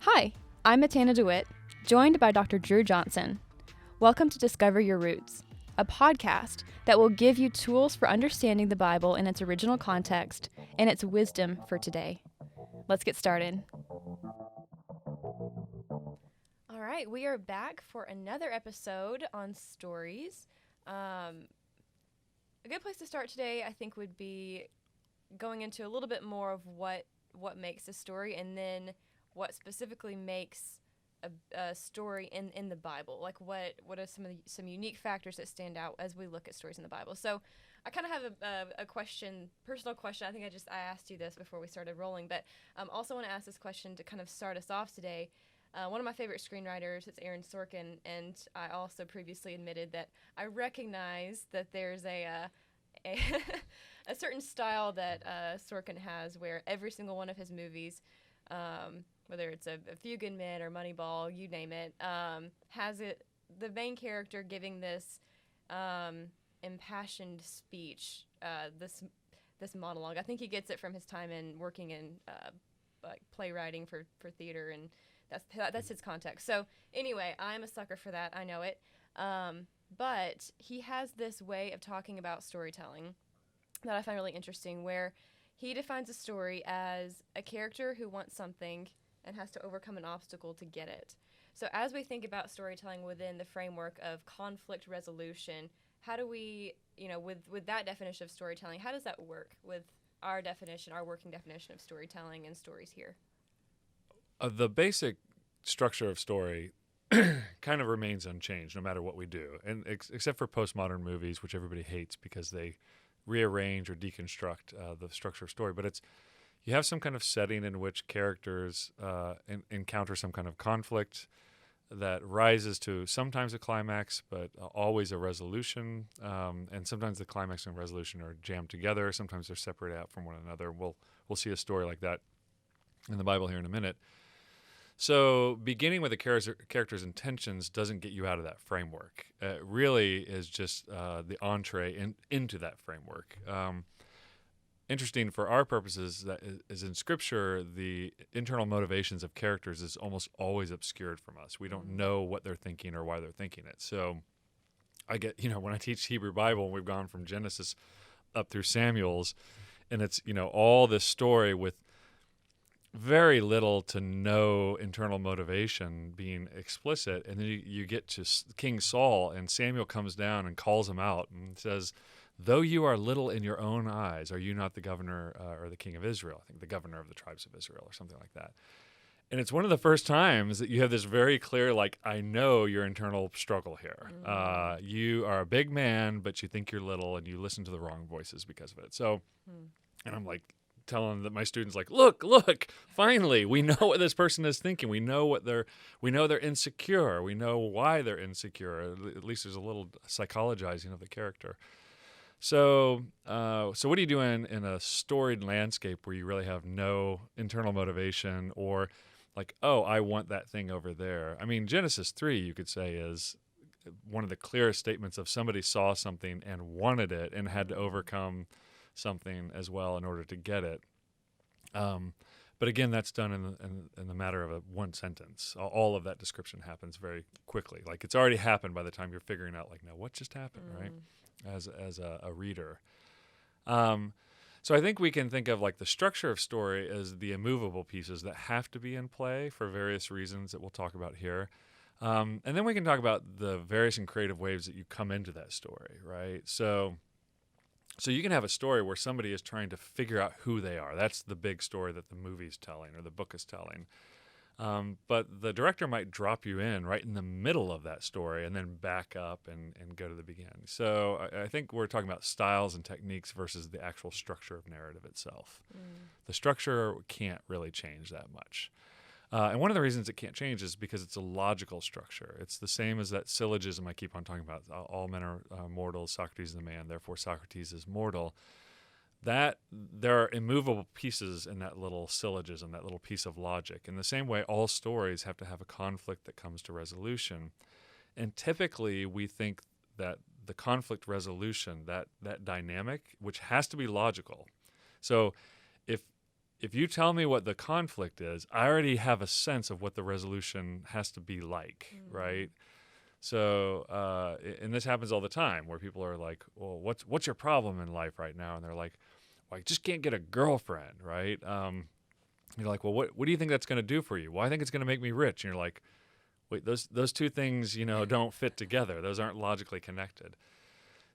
Hi, I'm Matana DeWitt, joined by Dr. Drew Johnson. Welcome to Discover Your Roots, a podcast that will give you tools for understanding the Bible in its original context and its wisdom for today. Let's get started. All right, we are back for another episode on stories. A good place to start today, I think, would be going into a little bit more of what makes a story, and then what specifically makes a story in the Bible. Like what are some unique factors that stand out as we look at stories in the Bible. So I kind of have a question, personal question. I think I asked you this before we started rolling, but also want to ask this question to kind of start us off today. One of my favorite screenwriters is Aaron Sorkin, and I also previously admitted that I recognize that there's a certain style that Sorkin has, where every single one of his movies, whether it's a Few Good Men or Moneyball, you name it, has the main character giving this impassioned speech, this monologue. I think he gets it from his time in working in like playwriting for theater, and that's his context. So anyway, I'm a sucker for that. I know it. But he has this way of talking about storytelling that I find really interesting, where he defines a story as a character who wants something and has to overcome an obstacle to get it. So as we think about storytelling within the framework of conflict resolution, how do we, with that definition of storytelling, how does that work with our working definition of storytelling and stories here? The basic structure of story kind of remains unchanged no matter what we do, and except for postmodern movies, which everybody hates because they rearrange or deconstruct the structure of story. But you have some kind of setting in which characters encounter some kind of conflict that rises to sometimes a climax, but always a resolution. And sometimes the climax and resolution are jammed together. Sometimes they're separated out from one another. We'll see a story like that in the Bible here in a minute. So beginning with the character's intentions doesn't get you out of that framework. It really is just the entree into that framework. Interesting for our purposes that is in Scripture, the internal motivations of characters is almost always obscured from us. We don't know what they're thinking or why they're thinking it. So I get, when I teach Hebrew Bible, and we've gone from Genesis up through Samuel's, and it's, all this story with very little to no internal motivation being explicit. And then you get to King Saul, and Samuel comes down and calls him out and says, "Though you are little in your own eyes, are you not the governor or the king of Israel?" I think the governor of the tribes of Israel or something like that. And it's one of the first times that you have this very clear, I know your internal struggle here. You are a big man, but you think you're little, and you listen to the wrong voices because of it. So, and I'm telling that my students, look, finally, we know what this person is thinking. We know they're insecure. We know why they're insecure. At least there's a little psychologizing of the character. So what do you do in a storied landscape where you really have no internal motivation, or I want that thing over there? I mean, Genesis 3, you could say, is one of the clearest statements of somebody saw something and wanted it and had to overcome something as well in order to get it. But again, that's done in the matter of one sentence. All of that description happens very quickly. It's already happened by the time you're figuring out, now what just happened, right? As a reader. So I think we can think of the structure of story as the immovable pieces that have to be in play for various reasons that we'll talk about here. And then we can talk about the various and creative ways that you come into that story, right? So you can have a story where somebody is trying to figure out who they are. That's the big story that the movie's telling or the book is telling. But the director might drop you in right in the middle of that story and then back up and go to the beginning. So I think we're talking about styles and techniques versus the actual structure of narrative itself. The structure can't really change that much. And one of the reasons it can't change is because it's a logical structure. It's the same as that syllogism I keep on talking about. All men are mortal, Socrates is the man, therefore Socrates is mortal. That there are immovable pieces in that little syllogism, that little piece of logic. In the same way, all stories have to have a conflict that comes to resolution. And typically we think that the conflict resolution, that dynamic, which has to be logical. So if if you tell me what the conflict is, I already have a sense of what the resolution has to be like, right? So, and this happens all the time where people are like, well, what's your problem in life right now? And they're like, well, I just can't get a girlfriend, right? You're like, well, what do you think that's going to do for you? Well, I think it's going to make me rich. And you're like, wait, those two things, don't fit together. Those aren't logically connected.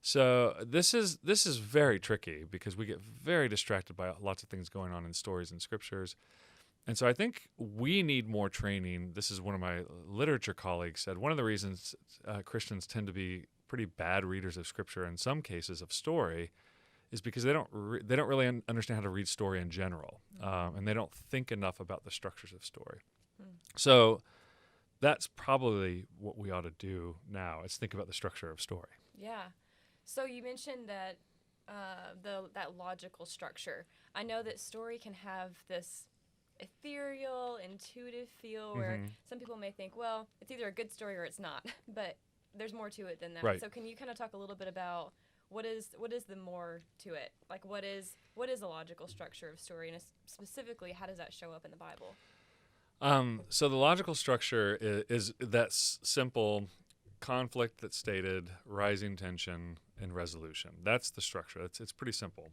So this is very tricky because we get very distracted by lots of things going on in stories and scriptures. And so I think we need more training. This is one of my literature colleagues said, one of the reasons Christians tend to be pretty bad readers of scripture in some cases of story is because they don't really understand how to read story in general, and they don't think enough about the structures of story. So that's probably what we ought to do now, is think about the structure of story. Yeah. So you mentioned that that logical structure. I know that story can have this ethereal, intuitive feel where some people may think, well, it's either a good story or it's not, but there's more to it than that. Right. So can you kind of talk a little bit about what is the more to it? Like what is a logical structure of story, and specifically how does that show up in the Bible? So the logical structure is that simple conflict that's stated, rising tension, and resolution. That's the structure. It's pretty simple.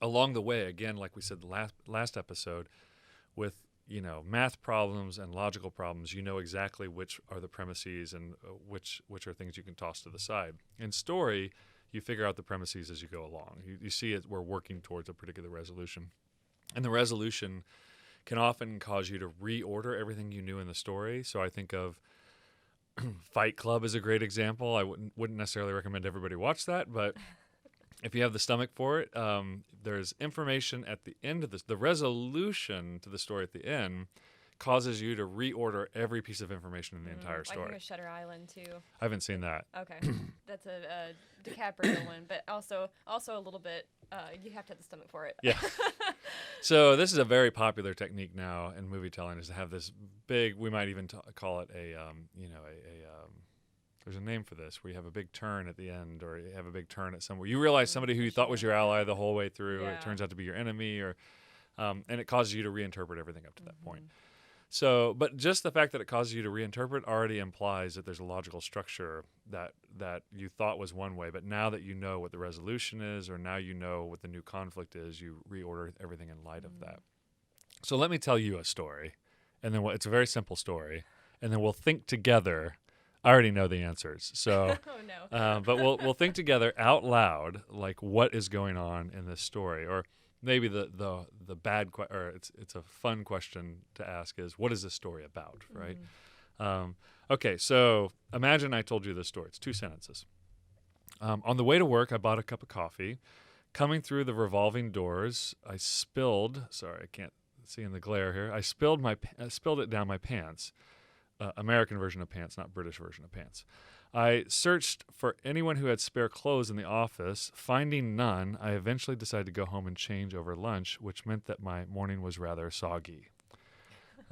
Along the way, again, like we said last episode, with math problems and logical problems, exactly which are the premises and which are things you can toss to the side. In story, you figure out the premises as you go along. You see it, we're working towards a particular resolution. And the resolution can often cause you to reorder everything you knew in the story. So I think of Fight Club is a great example. I wouldn't necessarily recommend everybody watch that, but if you have the stomach for it, there's information at the end of this. The resolution to the story at the end causes you to reorder every piece of information in the entire story. Like Shutter Island too. I haven't seen that. Okay, that's a DiCaprio one, but also a little bit. You have to have the stomach for it. Yeah. So this is a very popular technique now in movie telling, is to have this big. We might even call it there's a name for this, where you have a big turn at the end, or you have a big turn at somewhere. You realize somebody who you thought was your ally the whole way through, it turns out to be your enemy, or and it causes you to reinterpret everything up to that point. So, but just the fact that it causes you to reinterpret already implies that there's a logical structure that you thought was one way, but now that you know what the resolution is, or now you know what the new conflict is, you reorder everything in light of that. So let me tell you a story, and then it's a very simple story, and then we'll think together. I already know the answers, so oh no. but we'll think together out loud, like what is going on in this story, or maybe the bad or it's a fun question to ask is, what is this story about, right? Okay, so imagine I told you this story. It's 2 sentences. On the way to work, I bought a cup of coffee. Coming through the revolving doors, I spilled. Sorry, I can't see in the glare here. I spilled it down my pants. American version of pants, not British version of pants. I searched for anyone who had spare clothes in the office. Finding none, I eventually decided to go home and change over lunch, which meant that my morning was rather soggy.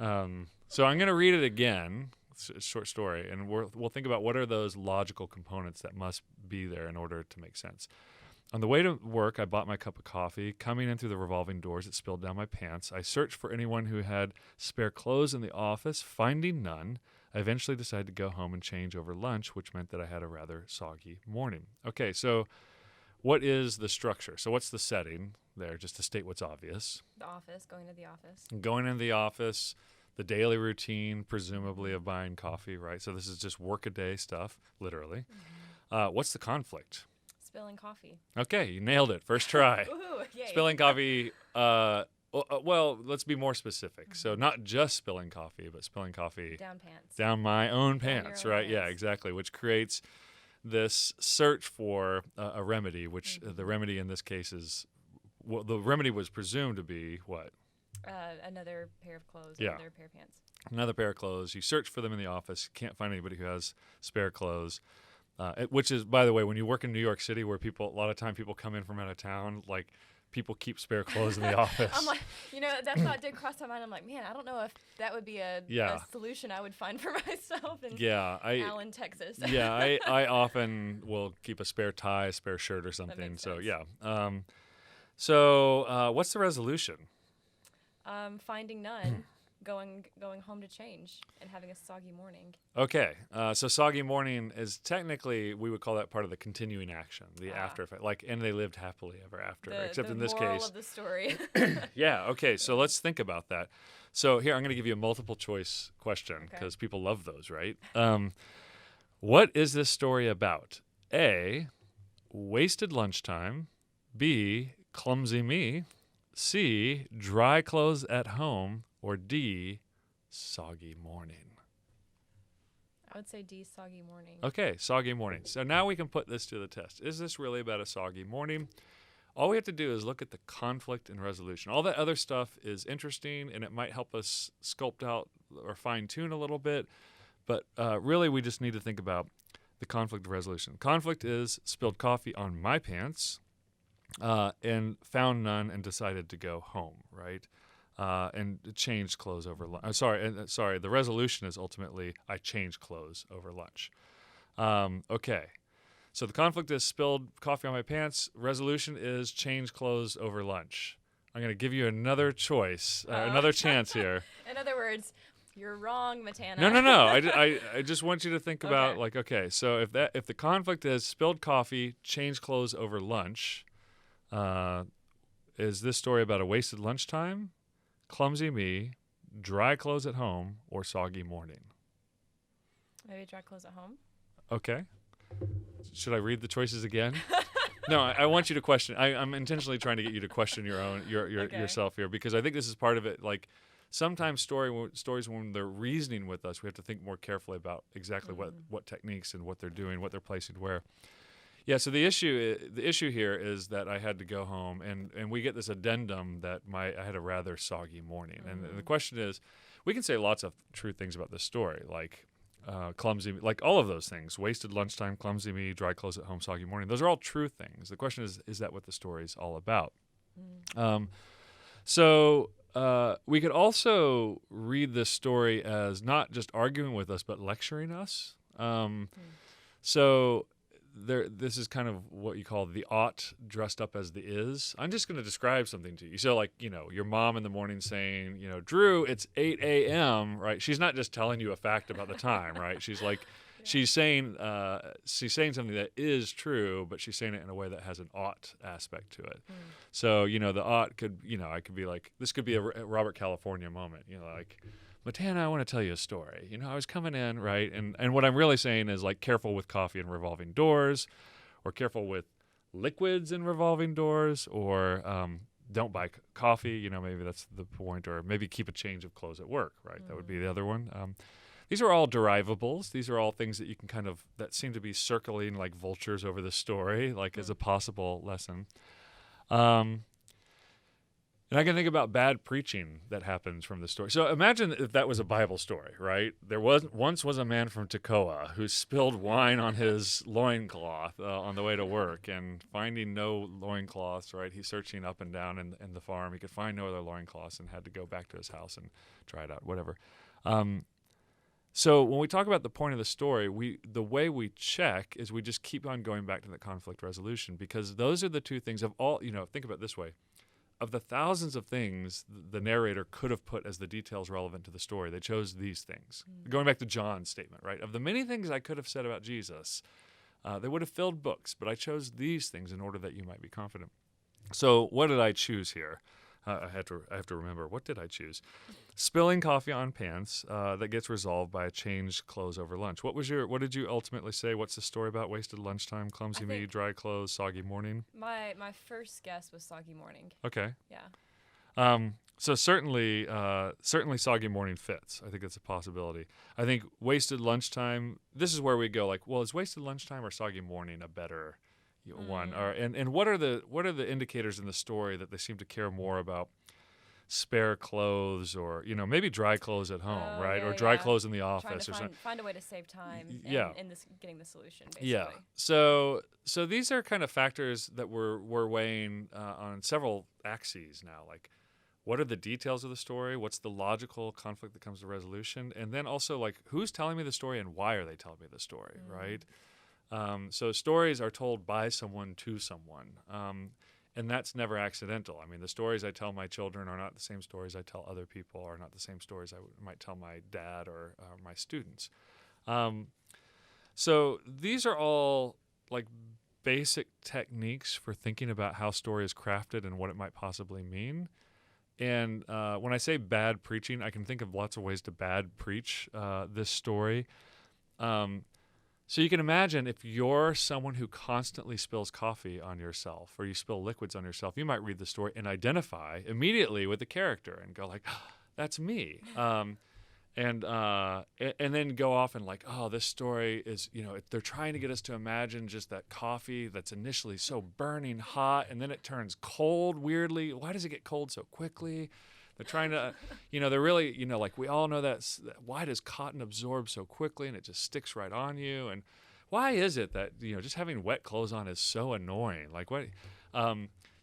So I'm going to read it again. It's a short story, and we'll think about what are those logical components that must be there in order to make sense. On the way to work, I bought my cup of coffee. Coming in through the revolving doors, it spilled down my pants. I searched for anyone who had spare clothes in the office. Finding none, I eventually decided to go home and change over lunch, which meant that I had a rather soggy morning. Okay, so what is the structure? So what's the setting there, just to state what's obvious? The office, going to the office. Going into the office, the daily routine, presumably, of buying coffee, right? So this is just work-a-day stuff, literally. What's the conflict? Spilling coffee. Okay, you nailed it. First try. Ooh, yay. Spilling coffee. Well, let's be more specific. So not just spilling coffee, but spilling coffee down pants. Down my own pants, your own right? pants. Yeah, exactly. Which creates this search for a remedy, which the remedy in this case is, well, the remedy was presumed to be what? Another pair of clothes. Yeah. Another pair of pants. Another pair of clothes. You search for them in the office. Can't find anybody who has spare clothes. Which is, by the way, when you work in New York City, where a lot of time people come in from out of town, like people keep spare clothes in the office. I'm like, that thought did cross my mind. I'm like, man, I don't know if that would be a solution I would find for myself in Allen, Texas. Yeah, I often will keep a spare tie, a spare shirt or something. So, sense. yeah. So what's the resolution? finding none, going home to change, and having a soggy morning. Okay, so soggy morning is technically, we would call that part of the continuing action, the after effect. Like, and they lived happily ever after, except the in this moral case. of the story. Yeah, okay, so let's think about that. So here, I'm going to give you a multiple choice question because people love those, right? What is this story about? A, wasted lunchtime. B, clumsy me. C, dry clothes at home. Or D, soggy morning. I would say D, soggy morning. Okay, soggy morning. So now we can put this to the test. Is this really about a soggy morning? All we have to do is look at the conflict and resolution. All that other stuff is interesting, and it might help us sculpt out or fine-tune a little bit. But really, we just need to think about the conflict resolution. Conflict is spilled coffee on my pants and found none and decided to go home, right? And changed clothes over lunch. Sorry. The resolution is ultimately I changed clothes over lunch. Okay. So the conflict is spilled coffee on my pants. Resolution is change clothes over lunch. I'm going to give you another choice, another chance here. In other words, you're wrong, Matana. No. I just want you to think about so if the conflict is spilled coffee, change clothes over lunch, is this story about a wasted lunchtime, clumsy me, dry clothes at home, or soggy morning? Maybe dry clothes at home. Okay. Should I read the choices again? No, I want you to question. I'm intentionally trying to get you to question yourself here, because I think this is part of it. Like, sometimes stories, when they're reasoning with us, we have to think more carefully about exactly what techniques and what they're doing, what they're placing where. Yeah, so the issue here is that I had to go home, and we get this addendum that I had a rather soggy morning. And the question is, we can say lots of true things about this story, like clumsy, like all of those things: wasted lunchtime, clumsy me, dry clothes at home, soggy morning. Those are all true things. The question is that what the story's all about? So we could also read this story as not just arguing with us, but lecturing us. So this is kind of what you call the ought dressed up as the is. I'm just going to describe something to you. So, like, your mom in the morning saying, Drew, it's 8 a.m., right? She's not just telling you a fact about the time, right? She's like, she's saying something that is true, but she's saying it in a way that has an ought aspect to it. So, the ought could, I could be like, this could be a Robert California moment, like, Matana, I want to tell you a story. I was coming in, right? And what I'm really saying is, like, careful with coffee and revolving doors, or careful with liquids and revolving doors, or don't buy coffee. Maybe that's the point, or maybe keep a change of clothes at work, right? That would be the other one. These are all derivables. These are all things that you can that seem to be circling like vultures over the story, like as a possible lesson. And I can think about bad preaching that happens from the story. So imagine if that was a Bible story, right? There once was a man from Tekoa who spilled wine on his loincloth on the way to work, and finding no loincloths, right? He's searching up and down in the farm. He could find no other loincloths and had to go back to his house and try it out, whatever. So when we talk about the point of the story, the way we check is we just keep on going back to the conflict resolution, because those are the two things of all, think about it this way. Of the thousands of things the narrator could have put as the details relevant to the story, they chose these things. Going back to John's statement, right? Of the many things I could have said about Jesus, they would have filled books, but I chose these things in order that you might be confident. So what did I choose here? I have to remember, what did I choose? Spilling coffee on pants that gets resolved by a changed clothes over lunch. What did you ultimately say? What's the story about? Wasted lunchtime, clumsy me, dry clothes, soggy morning? My first guess was soggy morning. Okay. Yeah. So certainly soggy morning fits. I think it's a possibility. I think wasted lunchtime, this is where we go like, well, is wasted lunchtime or soggy morning a better one? And what are the indicators in the story that they seem to care more about spare clothes, or maybe dry clothes at home, right? Or dry clothes in the office, trying to find a way to save time in this getting the solution, basically. Yeah. So these are kind of factors that we're weighing on several axes now, like, what are the details of the story? What's the logical conflict that comes to resolution? And then also, like, who's telling me the story and why are they telling me the story, right? So stories are told by someone to someone. And that's never accidental. I mean, the stories I tell my children are not the same stories I tell other people, or not the same stories I might tell my dad or my students. So these are all like basic techniques for thinking about how story is crafted and what it might possibly mean. And when I say bad preaching, I can think of lots of ways to bad preach this story. So you can imagine if you're someone who constantly spills coffee on yourself, or you spill liquids on yourself, you might read the story and identify immediately with the character and go like, oh, that's me. And then go off and like, oh, this story is, they're trying to get us to imagine just that coffee that's initially so burning hot, and then it turns cold weirdly. Why does it get cold so quickly? They're trying to, they're really, like we all know that why does cotton absorb so quickly and it just sticks right on you? And why is it that, just having wet clothes on is so annoying? Like what?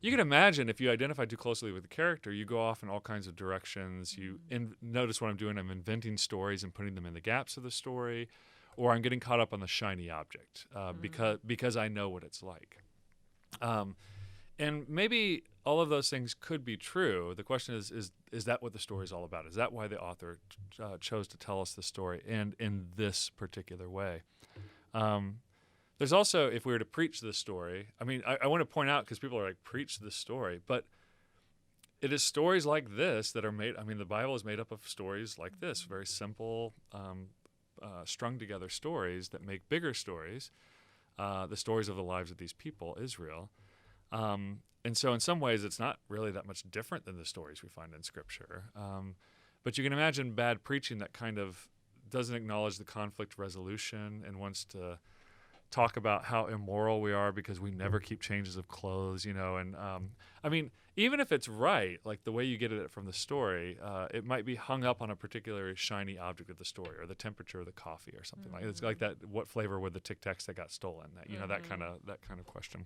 You can imagine if you identify too closely with the character, you go off in all kinds of directions. You notice what I'm doing. I'm inventing stories and putting them in the gaps of the story, or I'm getting caught up on the shiny object because I know what it's like. And maybe all of those things could be true. The question is that what the story is all about? Is that why the author chose to tell us the story, and in this particular way? There's also, if we were to preach this story, I mean, I want to point out, because people are like, preach this story, but it is stories like this that are made, I mean, the Bible is made up of stories like this, very simple, strung together stories that make bigger stories, the stories of the lives of these people, Israel. And so in some ways, it's not really that much different than the stories we find in Scripture. But you can imagine bad preaching that kind of doesn't acknowledge the conflict resolution and wants to talk about how immoral we are because we never keep changes of clothes, and I mean, even if it's right, like the way you get at it from the story, it might be hung up on a particular shiny object of the story, or the temperature of the coffee, or something like that. It's like that. What flavor were the Tic Tacs that got stolen? That that kind of question.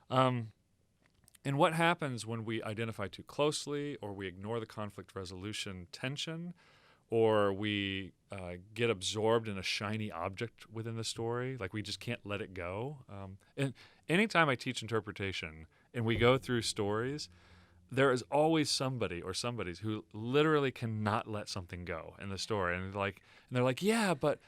And what happens when we identify too closely, or we ignore the conflict resolution tension, or we get absorbed in a shiny object within the story, like we just can't let it go. And anytime I teach interpretation and we go through stories, there is always somebody or somebody's who literally cannot let something go in the story. And they're like, yeah, but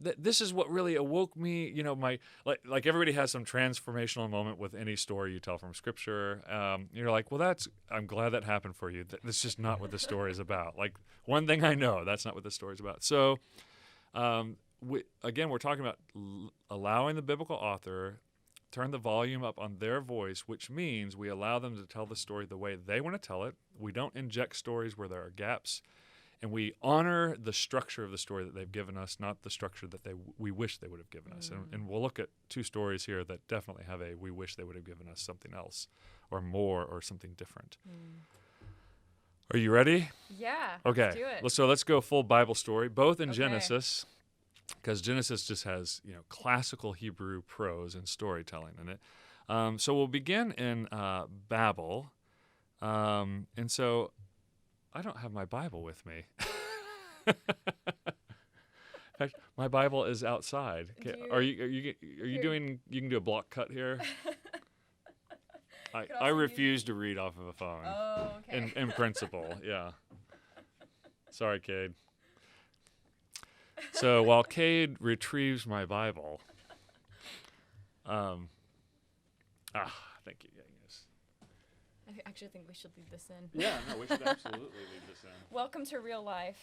this is what really awoke me. My like everybody has some transformational moment with any story you tell from Scripture. You're like, well, I'm glad that happened for you. That's just not what the story is about. Like, one thing I know, that's not what the story is about. So, we're talking about allowing the biblical author turn the volume up on their voice, which means we allow them to tell the story the way they want to tell it. We don't inject stories where there are gaps. And we honor the structure of the story that they've given us, not the structure that we wish they would have given us. And we'll look at two stories here that definitely have we wish they would have given us something else or more or something different. Are you ready? Yeah. Okay. Let's do it. So let's go full Bible story, both in Genesis, because Genesis just has classical Hebrew prose and storytelling in it. So we'll begin in Babel. And so I don't have my Bible with me. In fact, my Bible is outside. Okay. Are you doing? You can do a block cut here. I refuse to read off of a phone. Oh, okay. In principle, yeah. Sorry, Cade. So while Cade retrieves my Bible, thank you. I actually think we should leave this in. Yeah, no, we should absolutely leave this in. Welcome to real life.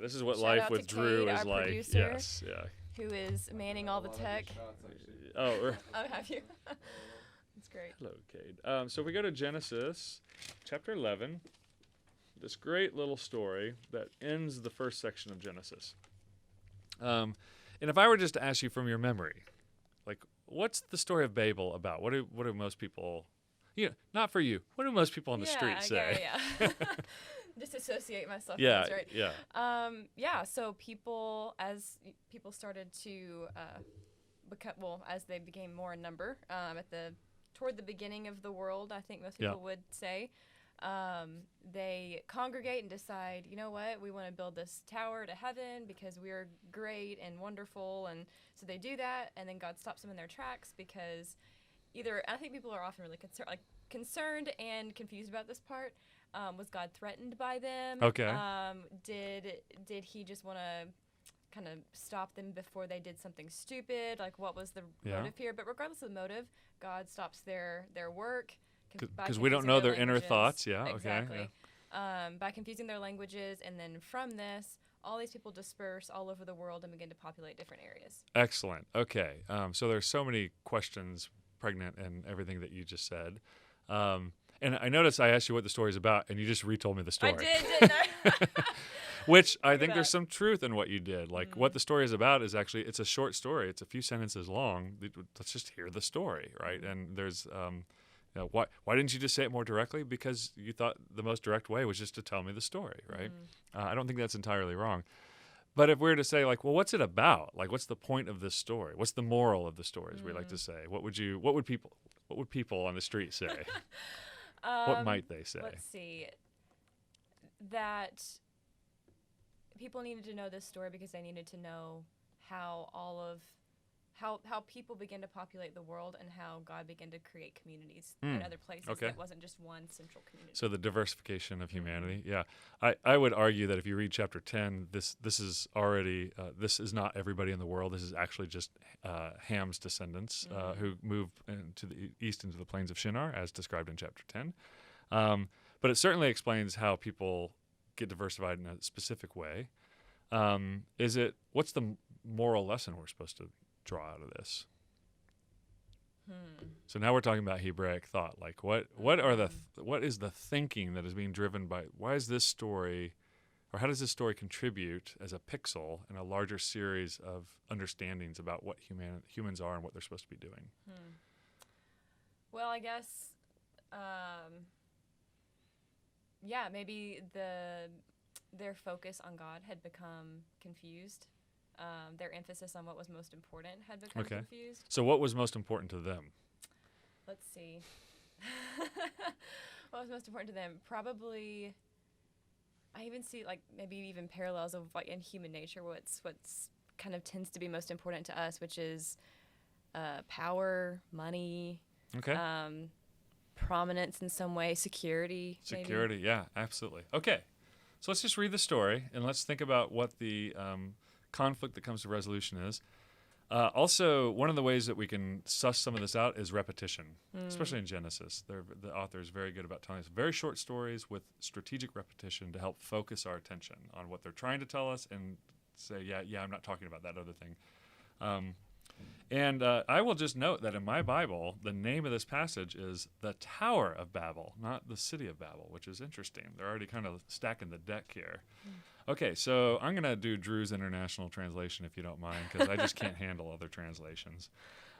This is what Shout life out with to Drew Cade, is our like. producer, Yes, yeah. Who is manning all the tech. Oh, Have you? That's great. Hello, Cade. So we go to Genesis chapter 11, this great little story that ends the first section of Genesis. And if I were just to ask you from your memory, like, what's the story of Babel about? What do most people, not for you, what do most people on the street say? Yeah. Just associate myself Yeah, with this, right? yeah. So as people started to become, as they became more in number, toward the beginning of the world, I think most people would say, they congregate and decide, you know what, we want to build this tower to heaven because we are great and wonderful. And so they do that, and then God stops them in their tracks because I think people are often really concerned and confused about this part. Was God threatened by them? Okay. Did he just want to kind of stop them before they did something stupid? Like, what was the motive here? But regardless of the motive, God stops their work by Because we don't confusing know their inner languages. thoughts. Yeah. Exactly. Okay. By confusing their languages, and then from this, all these people disperse all over the world and begin to populate different areas. Excellent. Okay. So there's so many questions pregnant in everything that you just said. And I noticed I asked you what the story is about, and you just retold me the story. I did, didn't I? Which I Look at think there's that. some truth in what you did. Like what the story is about is actually, it's a short story. It's a few sentences long. Let's just hear the story, right? And there's, why didn't you just say it more directly? Because you thought the most direct way was just to tell me the story, right? I don't think that's entirely wrong. But if we were to say, like, well, what's it about? Like, what's the point of this story? What's the moral of the story, as we like to say? What would people on the street say? What might they say? Let's see. That people needed to know this story because they needed to know how how people began to populate the world and how God began to create communities in other places. Okay. That wasn't just one central community. So the diversification of humanity. Yeah. I would argue that if you read chapter 10, this is already, this is not everybody in the world. This is actually just Ham's descendants who moved to the east into the plains of Shinar, as described in chapter 10. But it certainly explains how people get diversified in a specific way. What's the moral lesson we're supposed to draw out of this? So now we're talking about Hebraic thought. Like, what is the thinking that is being driven by? Why is this story, or how does this story contribute as a pixel in a larger series of understandings about what humans are and what they're supposed to be doing? Well, I guess, maybe their focus on God had become confused. Their emphasis on what was most important had become confused. So what was most important to them? Let's see. What was most important to them? Probably, I even see maybe even parallels of in human nature. What's kind of tends to be most important to us, which is power, money, prominence in some way, security. Security, maybe. Yeah, absolutely. Okay, so let's just read the story and let's think about what the conflict that comes to resolution is. Also, one of the ways that we can suss some of this out is repetition, especially in Genesis. The author is very good about telling us very short stories with strategic repetition to help focus our attention on what they're trying to tell us and say, yeah, I'm not talking about that other thing. And I will just note that in my Bible, the name of this passage is the Tower of Babel, not the City of Babel, which is interesting. They're already kind of stacking the deck here. Okay, so I'm going to do Drew's International Translation, if you don't mind, because I just can't handle other translations.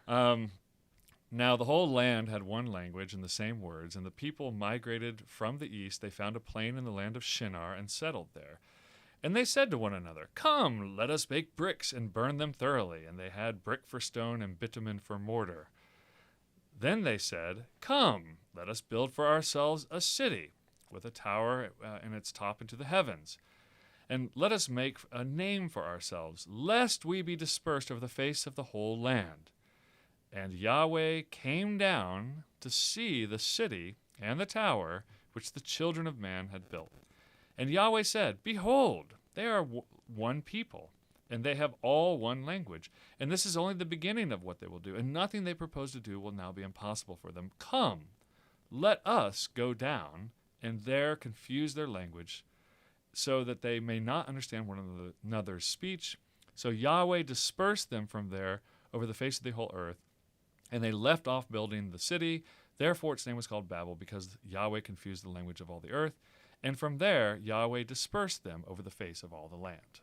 Now the whole land had one language and the same words, and the people migrated from the east. They found a plain in the land of Shinar and settled there. And they said to one another, "Come, let us make bricks and burn them thoroughly." And they had brick for stone and bitumen for mortar. Then they said, "Come, let us build for ourselves a city with a tower in its top into the heavens. And let us make a name for ourselves, lest we be dispersed over the face of the whole land." And Yahweh came down to see the city and the tower which the children of man had built. And Yahweh said, "Behold, they are one people, and they have all one language. And this is only the beginning of what they will do, and nothing they propose to do will now be impossible for them. Come, let us go down, and there confuse their language, so that they may not understand one another's speech." So Yahweh dispersed them from there over the face of the whole earth, and they left off building the city. Therefore its name was called Babel, because Yahweh confused the language of all the earth. And from there, Yahweh dispersed them over the face of all the land.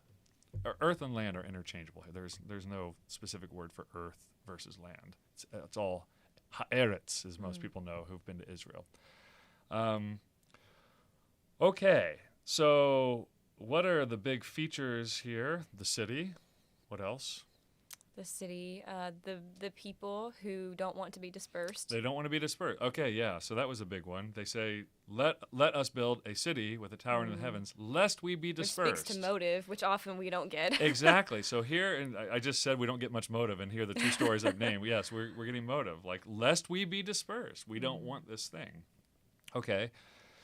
Earth and land are interchangeable here. There's no specific word for earth versus land. It's all ha'eretz, as most people know who've been to Israel. Okay, so what are the big features here? The city. What else? The city, the people who don't want to be dispersed. They don't want to be dispersed. Okay, yeah. So that was a big one. They say, let us build a city with a tower in the heavens, lest we be dispersed. Which speaks to motive, which often we don't get. Exactly. So here, and I just said we don't get much motive, and here are the two stories I've named. Yes, we're getting motive. Like, lest we be dispersed. We don't want this thing. Okay.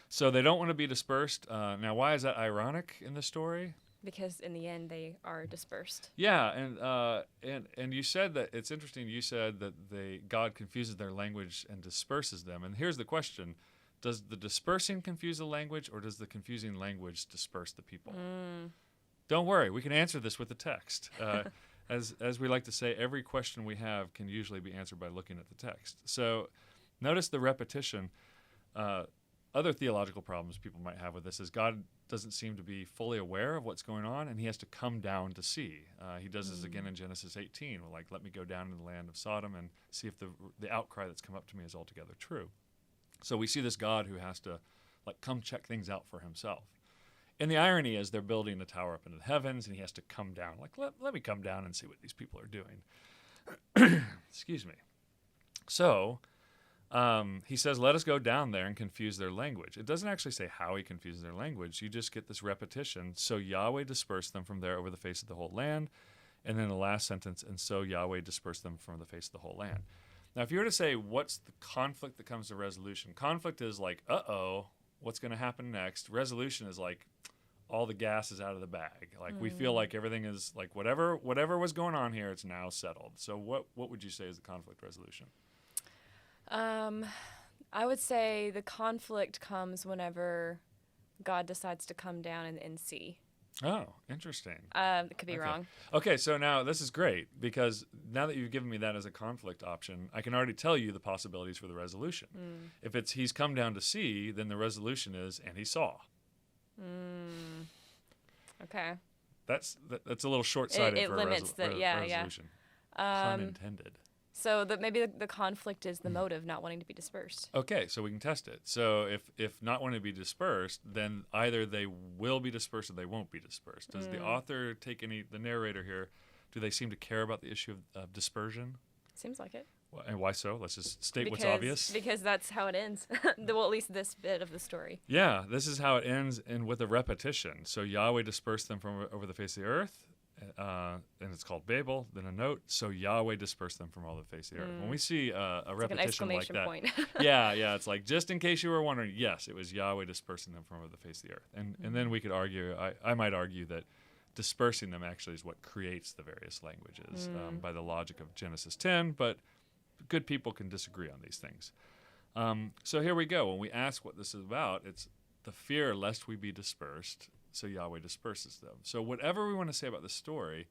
So they don't want to be dispersed. Now, why is that ironic in the story? Because in the end, they are dispersed. Yeah, and you said that it's interesting. You said that God confuses their language and disperses them. And here's the question: does the dispersing confuse the language, or does the confusing language disperse the people? Don't worry, we can answer this with the text. As we like to say, every question we have can usually be answered by looking at the text. So, notice the repetition. Other theological problems people might have with this is God doesn't seem to be fully aware of what's going on, and he has to come down to see. He does this again in Genesis 18. Like, let me go down to the land of Sodom and see if the outcry that's come up to me is altogether true. So we see this God who has to come check things out for himself. And the irony is they're building the tower up into the heavens, and he has to come down. Let me come down and see what these people are doing. Excuse me. So he says, let us go down there and confuse their language. It doesn't actually say how he confuses their language. You just get this repetition. So Yahweh dispersed them from there over the face of the whole land. And then the last sentence, and so Yahweh dispersed them from the face of the whole land. Now, if you were to say, what's the conflict that comes to resolution? Conflict is like, uh-oh, what's going to happen next? Resolution is like, all the gas is out of the bag. Like, we feel like everything is, like, whatever was going on here, it's now settled. So what would you say is the conflict resolution? I would say the conflict comes whenever God decides to come down and see. Oh, interesting. It could be wrong. Okay, so now this is great, because now that you've given me that as a conflict option, I can already tell you the possibilities for the resolution. If it's he's come down to see, then the resolution is, and he saw. Okay. That's a little short-sighted it for limits a resolution. Pun intended. So maybe the conflict is the motive, not wanting to be dispersed. Okay, so we can test it. So if not wanting to be dispersed, then either they will be dispersed or they won't be dispersed. Does the author take the narrator here, do they seem to care about the issue of dispersion? Seems like it. And why so? Let's just state what's obvious. Because that's how it ends. Well, at least this bit of the story. Yeah, this is how it ends, and with a repetition. So Yahweh dispersed them from over the face of the earth. And it's called Babel, then a note, so Yahweh dispersed them from all the face of the earth. When we see a repetition like that, point. yeah, it's like, just in case you were wondering, yes, it was Yahweh dispersing them from over the face of the earth. And then we could argue, I might argue that dispersing them actually is what creates the various languages by the logic of Genesis 10, but good people can disagree on these things. So here we go. When we ask what this is about, it's the fear lest we be dispersed. So Yahweh disperses them. So whatever we want to say about the story,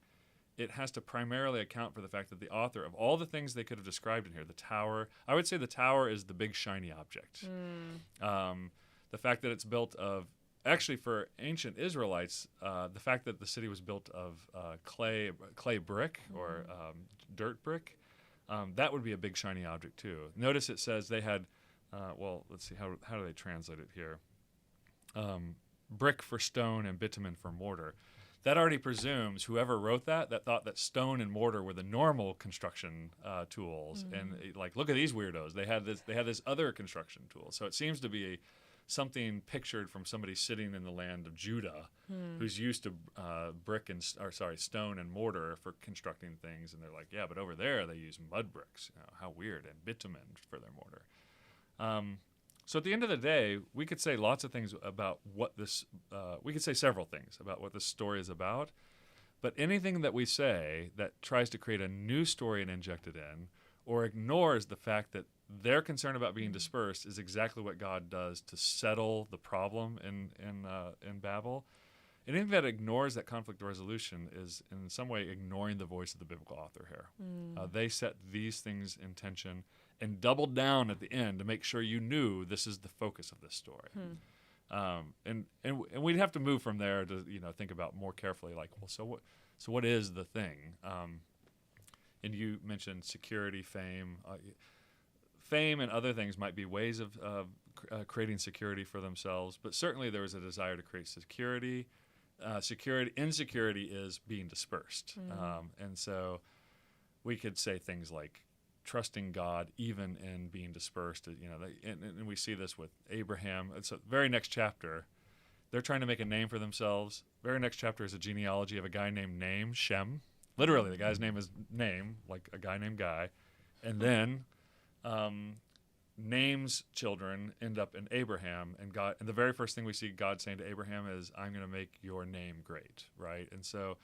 it has to primarily account for the fact that the author, of all the things they could have described in here, the tower, I would say the tower is the big shiny object. The fact that it's built of, actually for ancient Israelites, the fact that the city was built of clay brick or dirt brick, that would be a big shiny object too. Notice it says they had, let's see, how do they translate it here? Brick for stone and bitumen for mortar. That already presumes whoever wrote that thought that stone and mortar were the normal construction tools, and look at these weirdos. They had this other construction tool. So it seems to be something pictured from somebody sitting in the land of Judah, who's used to stone and mortar for constructing things, and they're like, yeah, but over there they use mud bricks. How weird, and bitumen for their mortar. So at the end of the day, we could say lots of things about what this, we could say several things about what this story is about, but anything that we say that tries to create a new story and inject it in, or ignores the fact that their concern about being dispersed is exactly what God does to settle the problem in Babel. Anything that ignores that conflict resolution is in some way ignoring the voice of the biblical author here. They set these things in tension and doubled down at the end to make sure you knew this is the focus of this story. And we'd have to move from there to think about more carefully, like, well, so what is the thing? And you mentioned security, fame. Fame and other things might be ways of creating security for themselves, but certainly there was a desire to create security. Insecurity is being dispersed, and so we could say things like trusting God even in being dispersed. And we see this with Abraham. It's the very next chapter. They're trying to make a name for themselves. Very next chapter is a genealogy of a guy named Shem. Literally, the guy's name is Name, like a guy named Guy. And then Name's children end up in Abraham, and God. And the very first thing we see God saying to Abraham is, "I'm going to make your name great," right? And so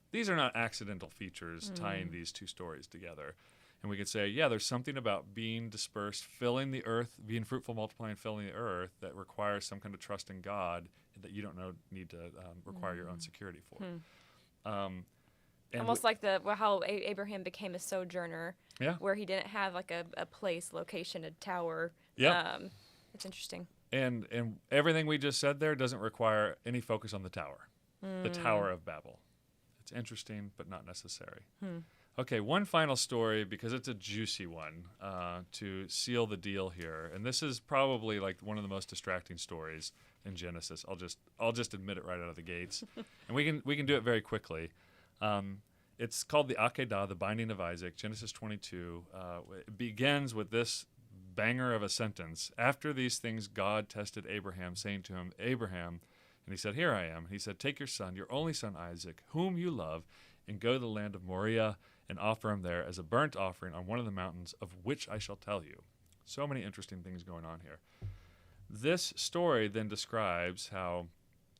these are not accidental features tying these two stories together. And we could say, yeah, there's something about being dispersed, filling the earth, being fruitful, multiplying, filling the earth that requires some kind of trust in God that you don't need to require your own security for. Almost like how Abraham became a sojourner, where he didn't have like a place, location, a tower. Yeah, it's interesting. And everything we just said there doesn't require any focus on the tower, the Tower of Babel. It's interesting, but not necessary. Okay, one final story, because it's a juicy one, to seal the deal here. And this is probably like one of the most distracting stories in Genesis. I'll just admit it right out of the gates. And we can do it very quickly. It's called the Akedah, the binding of Isaac, Genesis 22. It begins with this banger of a sentence. After these things, God tested Abraham, saying to him, Abraham, and he said, here I am. He said, take your son, your only son Isaac, whom you love, and go to the land of Moriah and offer him there as a burnt offering on one of the mountains of which I shall tell you. So many interesting things going on here. This story then describes how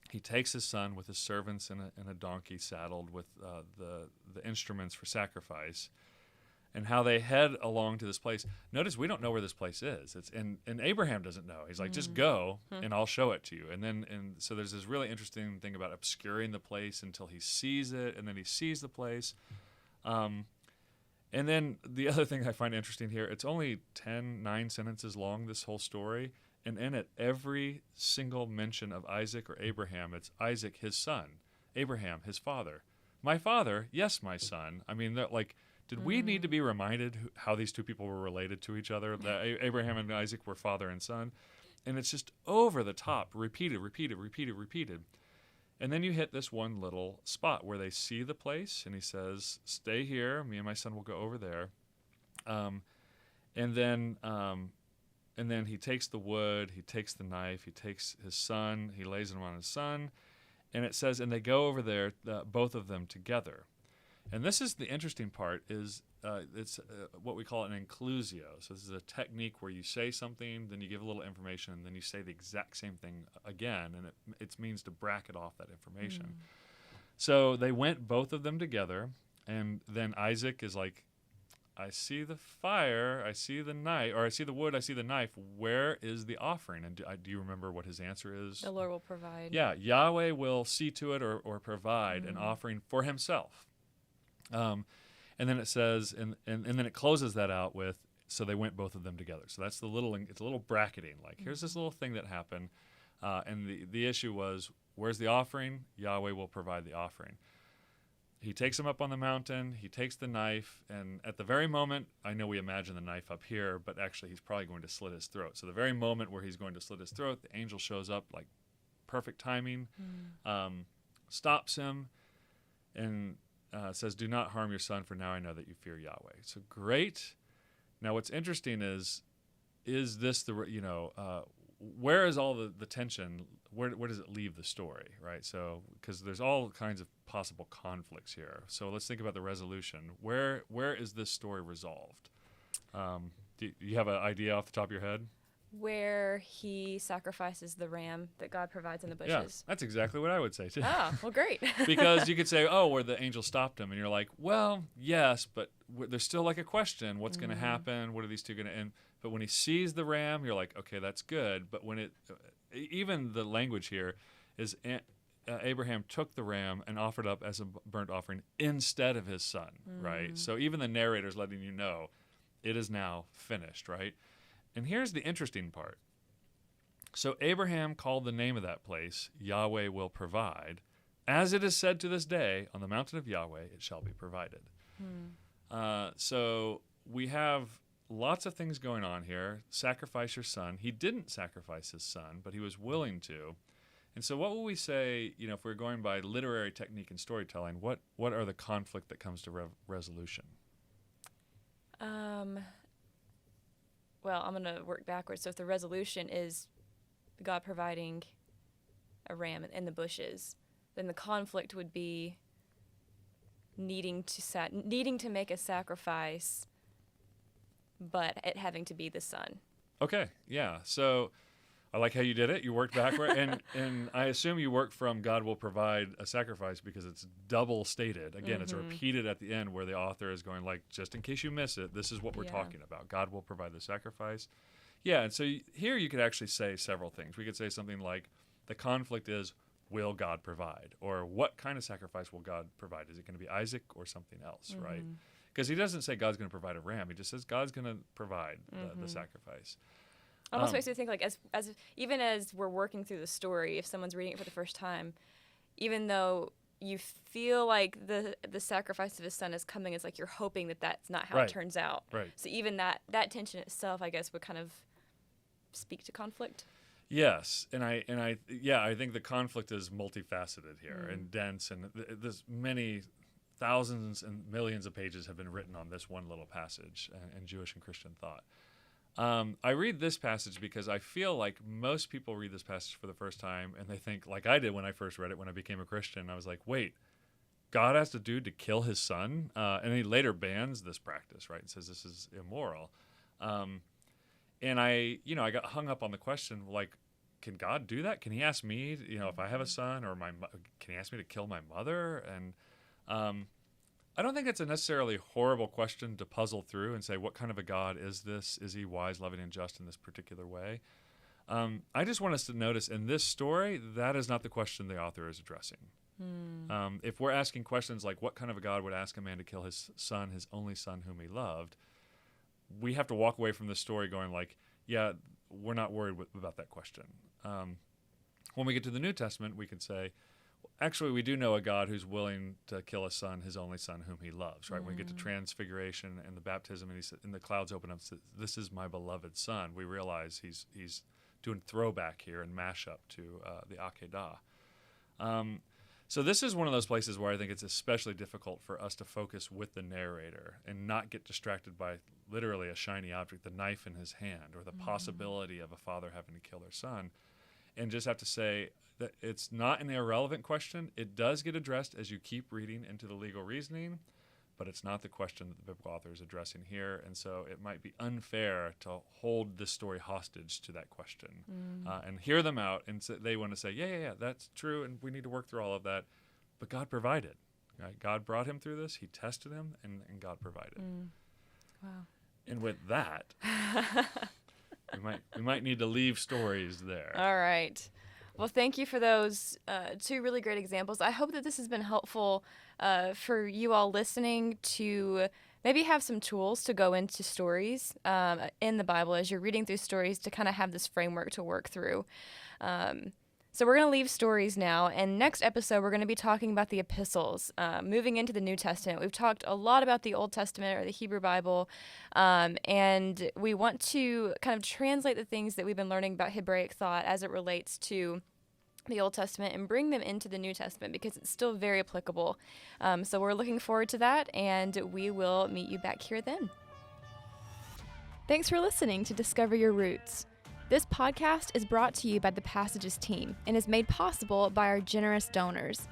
he takes his son with his servants and a donkey saddled with the instruments for sacrifice, and how they head along to this place. Notice we don't know where this place is. And Abraham doesn't know. He's like, just go and I'll show it to you. And so there's this really interesting thing about obscuring the place until he sees it, and then he sees the place. And then the other thing I find interesting here, it's only 9 sentences long, this whole story. And in it, every single mention of Isaac or Abraham, it's Isaac, his son, Abraham, his father. My father, yes, my son. I mean, did we need to be reminded how these two people were related to each other? That Abraham and Isaac were father and son. And it's just over the top, repeated. And then you hit this one little spot where they see the place, and he says, stay here. Me and my son will go over there. And then he takes the wood, he takes the knife, he takes his son, he lays him on his son. And it says, and they go over there, both of them together. And this is the interesting part, is it's what we call an inclusio. So this is a technique where you say something, then you give a little information, and then you say the exact same thing again, and it means to bracket off that information. So they went, both of them together, and then Isaac is like, I see the fire, I see the knife, or I see the wood, I see the knife. Where is the offering? And do you remember what his answer is? The Lord will provide. Yeah, Yahweh will see to it or provide an offering for himself. And then it says, and then it closes that out with, so they went both of them together. So that's it's a little bracketing. Like, here's this little thing that happened. And the issue was, where's the offering? Yahweh will provide the offering. He takes him up on the mountain, he takes the knife, and at the very moment, I know we imagine the knife up here, but actually he's probably going to slit his throat. So the very moment where he's going to slit his throat, the angel shows up, like perfect timing, stops him, and says, do not harm your son, for now I know that you fear Yahweh. So great. Now what's interesting is this where is all the tension? Where does it leave the story, right? So, because there's all kinds of possible conflicts here. So let's think about the resolution. Where is this story resolved? Do you have an idea off the top of your head? Where he sacrifices the ram that God provides in the bushes. Yeah, that's exactly what I would say too. Oh, well, great. Because you could say, where the angel stopped him, and you're like, well, yes, but there's still like a question. What's going to happen? What are these two going to end? But when he sees the ram, you're like, okay, that's good. But when even the language here is Abraham took the ram and offered up as a burnt offering instead of his son, right? So even the narrator's letting you know it is now finished, right? And here's the interesting part. So Abraham called the name of that place, Yahweh will provide. As it is said to this day, on the mountain of Yahweh it shall be provided. So we have lots of things going on here. Sacrifice your son. He didn't sacrifice his son, but he was willing to. And so what will we say, if we're going by literary technique and storytelling, what are the conflict that comes to resolution? Well, I'm going to work backwards. So if the resolution is God providing a ram in the bushes, then the conflict would be needing to make a sacrifice, but it having to be the son. Okay, yeah. So I like how you did it. You worked backward, and I assume you work from God will provide a sacrifice because it's double stated. Again, it's repeated at the end where the author is going like, just in case you miss it, this is what we're talking about. God will provide the sacrifice. Yeah, and so here you could actually say several things. We could say something like, the conflict is, will God provide? Or what kind of sacrifice will God provide? Is it going to be Isaac or something else, right? Because he doesn't say God's going to provide a ram. He just says God's going to provide the sacrifice. Almost makes me think like as even as we're working through the story, if someone's reading it for the first time, even though you feel like the sacrifice of his son is coming, it's like you're hoping that that's not how it turns out. Right. So even that tension itself, I guess, would kind of speak to conflict. Yes, and I think the conflict is multifaceted here and dense, and there's many thousands and millions of pages have been written on this one little passage and Jewish and Christian thought. I read this passage because I feel like most people read this passage for the first time and they think, like I did when I first read it when I became a Christian, I was like, wait, God asked a dude to kill his son? And he later bans this practice, right, and says this is immoral. And I got hung up on the question, like, can God do that? Can he ask me, if I have a son, or can he ask me to kill my mother? And I don't think it's a necessarily horrible question to puzzle through and say, what kind of a God is this? Is he wise, loving, and just in this particular way? I just want us to notice in this story, that is not the question the author is addressing. If we're asking questions like, what kind of a God would ask a man to kill his son, his only son whom he loved, we have to walk away from this story going like, yeah, we're not worried about that question. When we get to the New Testament, we can say, actually, we do know a God who's willing to kill a son, his only son, whom he loves, right? When we get to Transfiguration and the baptism, and the clouds open up, says, this is my beloved son, we realize he's doing throwback here and mashup to the Akedah. So this is one of those places where I think it's especially difficult for us to focus with the narrator and not get distracted by literally a shiny object, the knife in his hand, or the possibility of a father having to kill their son, and just have to say that it's not an irrelevant question. It does get addressed as you keep reading into the legal reasoning, but it's not the question that the biblical author is addressing here, and so it might be unfair to hold this story hostage to that question and hear them out, and so they want to say, yeah, that's true, and we need to work through all of that, but God provided. Right? God brought him through this. He tested him, and God provided. Wow. And with that, we might need to leave stories there. All right. Well, thank you for those two really great examples. I hope that this has been helpful for you all listening to maybe have some tools to go into stories in the Bible as you're reading through stories to kind of have this framework to work through. So we're going to leave stories now, and next episode we're going to be talking about the epistles, moving into the New Testament. We've talked a lot about the Old Testament or the Hebrew Bible, and we want to kind of translate the things that we've been learning about Hebraic thought as it relates to the Old Testament and bring them into the New Testament because it's still very applicable. So we're looking forward to that, and we will meet you back here then. Thanks for listening to Discover Your Roots. This podcast is brought to you by the Passages team and is made possible by our generous donors.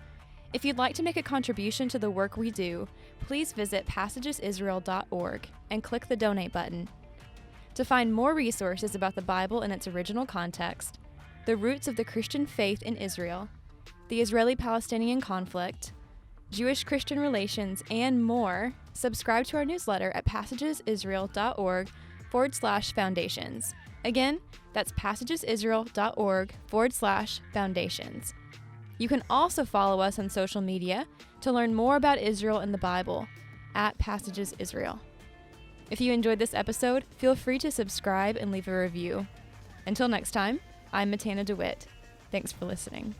If you'd like to make a contribution to the work we do, please visit passagesisrael.org and click the donate button. To find more resources about the Bible in its original context, the roots of the Christian faith in Israel, the Israeli-Palestinian conflict, Jewish-Christian relations, and more, subscribe to our newsletter at passagesisrael.org/foundations. Again, that's passagesisrael.org/foundations. You can also follow us on social media to learn more about Israel and the Bible at Passages Israel. If you enjoyed this episode, feel free to subscribe and leave a review. Until next time, I'm Matana DeWitt. Thanks for listening.